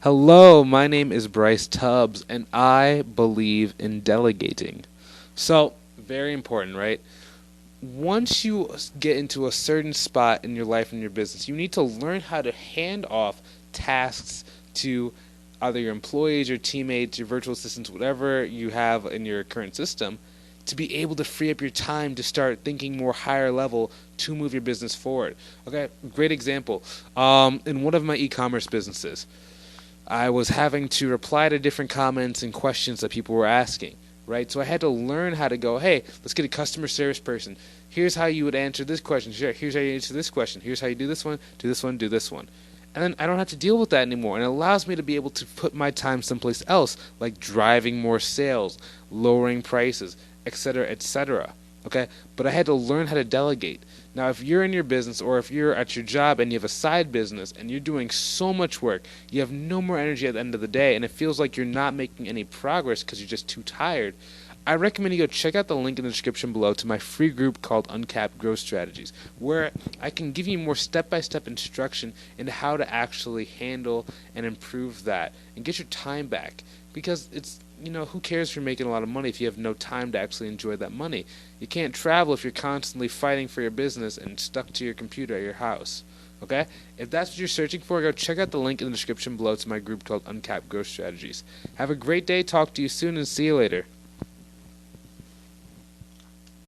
Hello, my name is Bryce Tubbs, and I believe in delegating. So, very important, right? Once you get into a certain spot in your life and your business, you need to learn how to hand off tasks to either your employees, your teammates, your virtual assistants, whatever you have in your current system, to be able to free up your time to start thinking more higher level to move your business forward. Okay, great example. In one of my e-commerce businesses, I was having to reply to different comments and questions that people were asking, right? So I had to learn how to go, hey, let's get a customer service person. Here's how you would answer this question. Here's how you answer this question. Here's how you do this one, do this one, do this one. And then I don't have to deal with that anymore. And it allows me to be able to put my time someplace else, like driving more sales, lowering prices, etc., etc. Okay? But I had to learn how to delegate. Now, if you're in your business or if you're at your job and you have a side business and you're doing so much work, you have no more energy at the end of the day, and it feels like you're not making any progress because you're just too tired, I recommend you go check out the link in the description below to my free group called Uncapped Growth Strategies, where I can give you more step-by-step instruction into how to actually handle and improve that and get your time back. Because who cares if you're making a lot of money if you have no time to actually enjoy that money? You can't travel if you're constantly fighting for your business and stuck to your computer at your house. Okay? If that's what you're searching for, go check out the link in the description below to my group called Uncapped Growth Strategies. Have a great day, talk to you soon, and see you later.